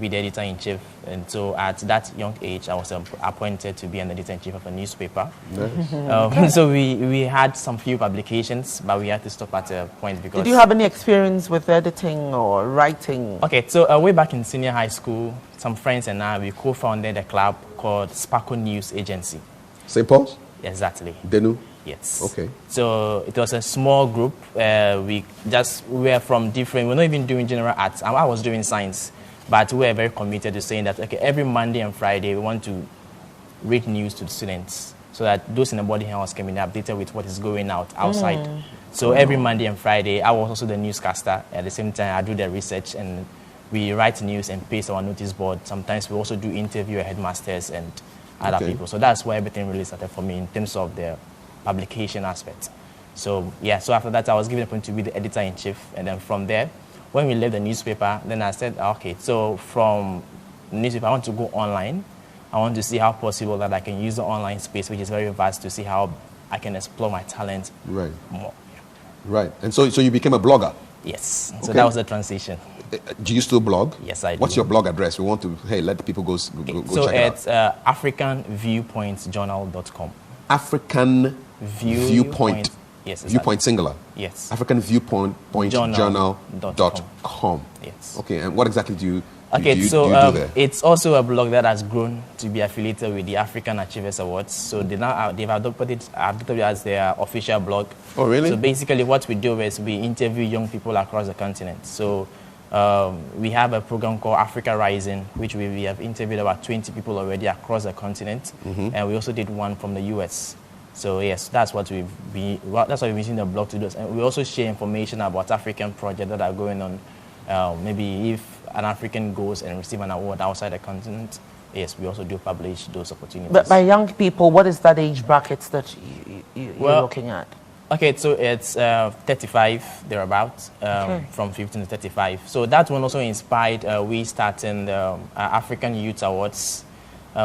be the editor-in-chief. And so at that young age, I was appointed to be an editor-in-chief of a newspaper. Nice. So we had some few publications, but we had to stop at a point because... Did you have any experience with editing or writing? Okay, so way back in senior high school, some friends and I, we co-founded a club called Sparkle News Agency. St. Paul's? Exactly. Denu? Yes. Okay. So it was a small group. We were from different, we're not even doing general arts. I was doing science, but we were very committed to saying that, okay, every Monday and Friday, we want to read news to the students so that those in the boarding house can be updated with what is going out outside. So every Monday and Friday, I was also the newscaster. At the same time, I do the research and we write news and paste our notice board. Sometimes we also do interview headmasters and other people. So that's where everything really started for me in terms of the publication aspect. So yeah, so after that I was given a point to be the editor-in-chief, and then from there, when we left the newspaper, then I said, okay, so from newspaper I want to go online. I want to see how possible that I can use the online space, which is very vast, to see how I can explore my talent more. Yeah. Right, and so you became a blogger? Yes, so that was the transition. Do you still blog? Yes, I do. What's your blog address? We want to, let people go check it out. So it's AfricanViewpointsJournal.com. African Viewpoint. Yes, exactly. Viewpoint singular. Yes. African Viewpoint.journal.com. Yes. Okay, and what exactly do you do there? It's also a blog that has grown to be affiliated with the African Achievers Awards. So they've adopted it as their official blog. Oh, really? So basically what we do is we interview young people across the continent. So we have a program called Africa Rising, which we have interviewed about 20 people already across the continent. And we also did one from the US. So yes, that's what we've been using the blog to do. And we also share information about African projects that are going on. Maybe if an African goes and receives an award outside the continent, yes, we also do publish those opportunities. But by young people, what is that age bracket that you're looking at? Okay, so it's 35, thereabouts, from 15 to 35. So that one also inspired we starting the African Youth Awards,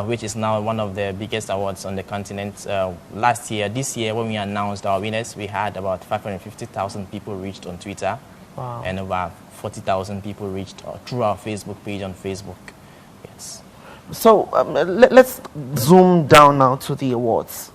which is now one of the biggest awards on the continent. This year, when we announced our winners, we had about 550,000 people reached on Twitter. Wow. And about 40,000 people reached through our Facebook page on Facebook. Yes. So let's zoom down now to the awards.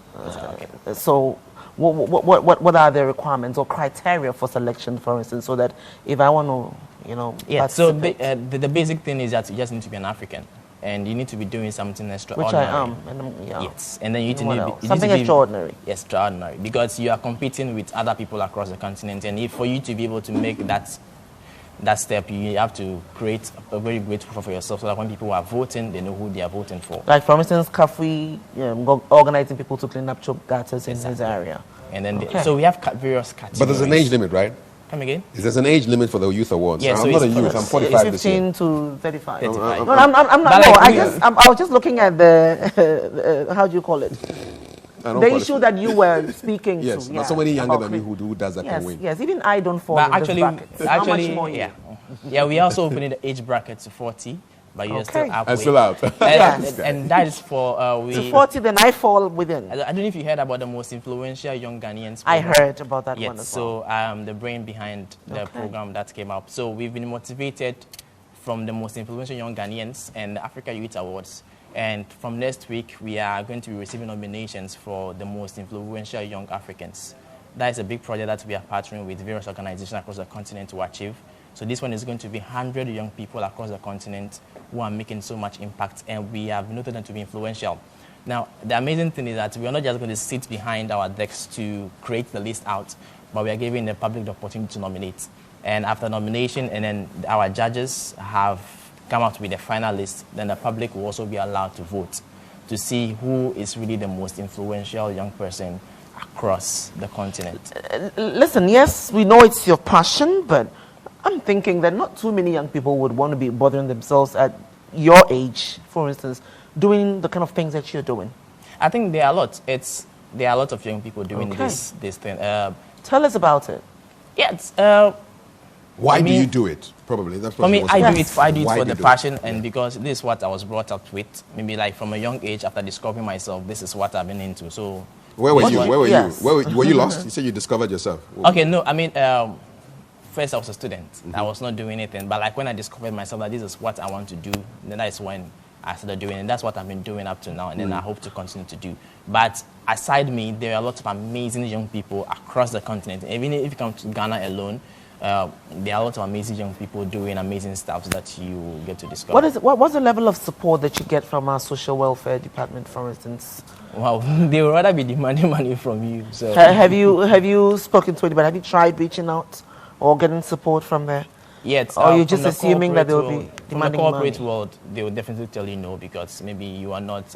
So what are the requirements or criteria for selection, for instance, so that if I want to, participate? So the basic thing is that you just need to be an African. And you need to be doing something extraordinary. Which I am. Yes. And then you need to be... Something extraordinary. Extraordinary. Because you are competing with other people across the continent. And for you to be able to make that step, you have to create a very great profile for yourself so that when people are voting, they know who they are voting for. Like, for instance, Kafi organizing people to clean up choke gutters in his area. And then so we have various categories. But there's an age limit, right? Come again? There's an age limit for the youth awards. Yeah, I'm not a youth. I'm 45 this year. 15 to 35. 35. No, I'm not. I was just looking at the how do you call it? The issue that you were speaking to. Yes, not so many younger than me who does that can win. Yes, even I don't fall but in actually, this bracket. How much more yeah, we also opened the age bracket to 40. But you're still halfway. I'm still out. And that is for... to 40, then I fall within. I don't know if you heard about the most influential young Ghanaians I program. heard about that one as well. So the brain behind the program that came up. So we've been motivated from the most influential young Ghanaians and the Africa Youth Awards. And from next week, we are going to be receiving nominations for the most influential young Africans. That is a big project that we are partnering with various organizations across the continent to achieve. So this one is going to be 100 young people across the continent who are making so much impact, and we have noted them to be influential. Now, the amazing thing is that we are not just going to sit behind our decks to create the list out, but we are giving the public the opportunity to nominate. And after nomination, and then our judges have come out with the final list, then the public will also be allowed to vote to see who is really the most influential young person across the continent. Listen, yes, we know it's your passion, but I'm thinking that not too many young people would want to be bothering themselves at your age, for instance, doing the kind of things that you're doing. I think there are a lot. There are a lot of young people doing this thing. Tell us about it. Yeah. Why do you do it? Probably. That's for me, I do it for the passion, and because this is what I was brought up with. Maybe like from a young age, after discovering myself, this is what I've been into. So where were you? Where were you? Were you lost? You said you discovered yourself. Okay, no, I mean, first I was a student. I was not doing anything. But like when I discovered myself that this is what I want to do, then that is when I started doing it. And that's what I've been doing up to now. And then I hope to continue to do. But aside me, there are a lot of amazing young people across the continent. Even if you come to Ghana alone, there are a lot of amazing young people doing amazing stuff that you get to discover. What's the level of support that you get from our social welfare department, for instance? Wow, they would rather be demanding money from you. So have you spoken to anybody? Have you tried reaching out or getting support from there? Yes. Or you're just assuming that they will be demanding money? From the corporate money? world, they will definitely tell you no because maybe you are not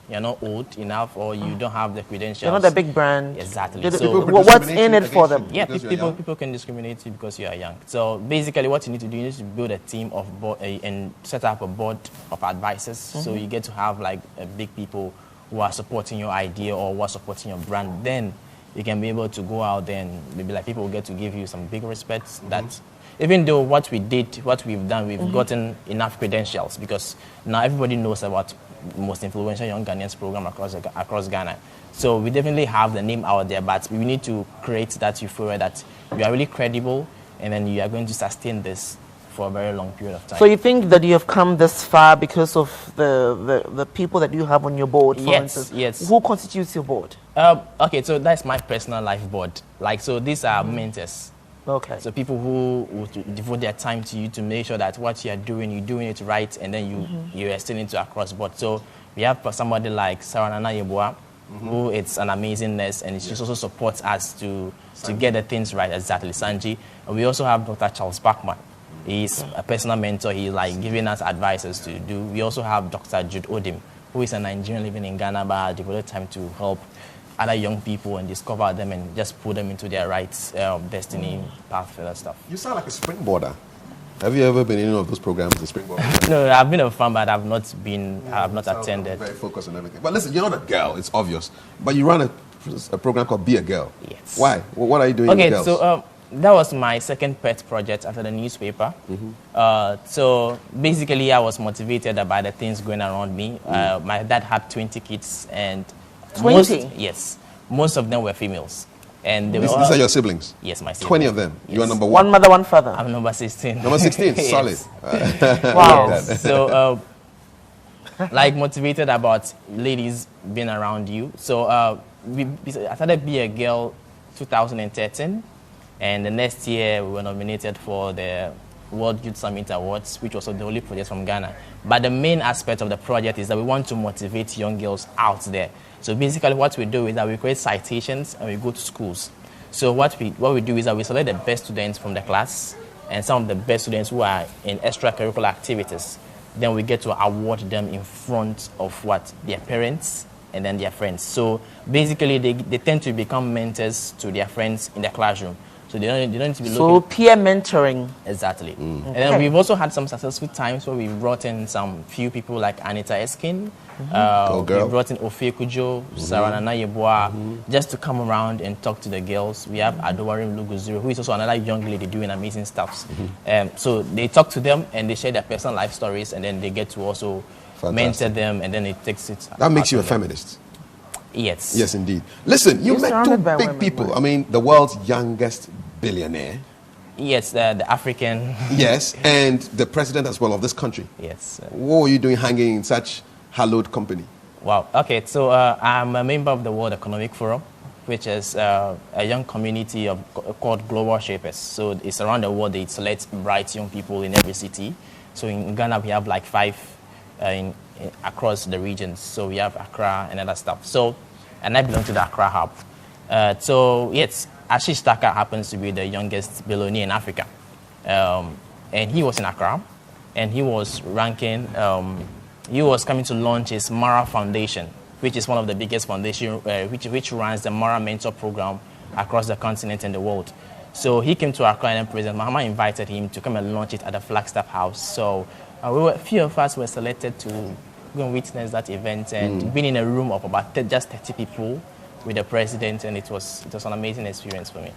you're not old enough or you don't have the credentials. You're not a big brand. Exactly. So what's in it for them? Yeah, people can discriminate you because you are young. So basically what you need to do, you need to build a team of and set up a board of advisors. So you get to have like big people who are supporting your idea or who are supporting your brand. Then you can be able to go out there and maybe like people will get to give you some big respect that even though what we've done, we've gotten enough credentials because now everybody knows about most influential young Ghanaians program across Ghana. So we definitely have the name out there, but we need to create that euphoria that you are really credible and then you are going to sustain this for a very long period of time. So you think that you have come this far because of the people that you have on your board, for instance? Yes. Who constitutes your board? Okay, so that's my personal life board. Like, so these are mentors. Okay. So people who would devote their time to you to make sure that what you are doing, you're doing it right, and then you are still into across board. So we have somebody like Sarah Nana Yeboah, who is an amazing nurse, and she also supports us to get the things right, exactly, Sanji. And we also have Dr. Charles Bachman. He's a personal mentor. He's like giving us advices to do. We also have Dr. Jude Odim, who is a Nigerian living in Ghana, but has devoted time to help other young people and discover them and just put them into their right destiny path for that stuff. You sound like a springboarder. Have you ever been in any of those programs, the springboard? No, I've been a fan, but I've not attended. Very focused on everything. But listen, you're not a girl, it's obvious. But you run a program called Be a Girl. Yes. Why? What are you doing with girls? So that was my second pet project after the newspaper. So basically, I was motivated by the things going around me. My dad had 20 kids, and 20? Most of them were females. And they These were are your siblings? Yes, my siblings. 20 of them? Yes. You are number One mother, one father. I'm number 16. Number 16? Yes. Solid. Wow. Yes. So, like, motivated about ladies being around you. So, I started Be a Girl 2013. And the next year, we were nominated for the World Youth Summit Awards, which was the only project from Ghana. But the main aspect of the project is that we want to motivate young girls out there. So basically what we do is that we create citations and we go to schools. So what we do is that we select the best students from the class and some of the best students who are in extracurricular activities. Then we get to award them in front of their parents and then their friends. So basically they tend to become mentors to their friends in the classroom. So they don't need to be looking. So peer mentoring. Exactly. And then we've also had some successful times where we've brought in some few people like Anita Eskin. We brought in Ofe Kujo, Sarah Nana Yeboah, just to come around and talk to the girls. We have Adowarim Luguzuru, who is also another young lady doing amazing stuff. So they talk to them and they share their personal life stories, and then they get to also mentor them, and then it takes it. That makes you a feminist. Yes. Yes, indeed. Listen, you met two big people. I mean, the world's youngest billionaire. Yes, the African. Yes, and the president as well of this country. Yes. What were you doing hanging in such hallowed company? Wow. Okay, so I'm a member of the World Economic Forum, which is a young community called Global Shapers. So it's around the world. They select bright young people in every city. So in Ghana, we have like 5 across the regions. So we have Accra and other stuff. So, and I belong to the Accra hub. So yes, Ashish Taka happens to be the youngest billionaire in Africa. And he was in Accra, and he was ranking, he was coming to launch his Mara Foundation, which is one of the biggest foundations, which runs the Mara Mentor Program across the continent and the world. So he came to Accra, and President Mahama invited him to come and launch it at the Flagstaff House. So a few of us were selected to go and witness that event, and being in a room of about just 30 people with the president, and it was an amazing experience for me.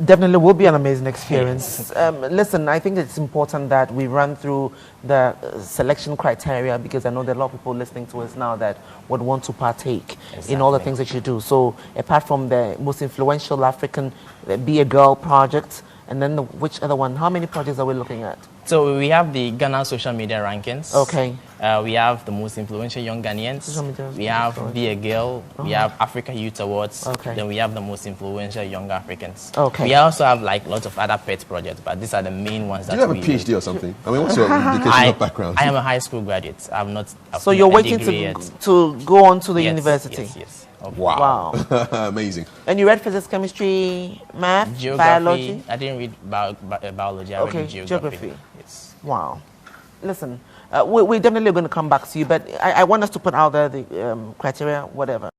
Definitely will be an amazing experience. Listen, I think it's important that we run through the selection criteria, because I know there are a lot of people listening to us now that would want to partake in all the things that you do. So apart from the most influential African Be a Girl project, And then which other one? How many projects are we looking at? So we have the Ghana social media rankings. Okay. We have the most influential young Ghanaians. We have Be a Girl. We have Africa Youth Awards. Okay. Then we have the most influential young Africans. Okay. We also have like lots of other pet projects, but these are the main ones that Do you have we a PhD or something? I mean, what's your educational background? I am a high school graduate. I'm not. So you're waiting to go on to the university? Yes. Wow. Amazing. And you read physics, chemistry, math, geography, biology? I didn't read biology. I read geography. Yes. Wow. Listen, we're definitely going to come back to you, but I want us to put out there the criteria, whatever.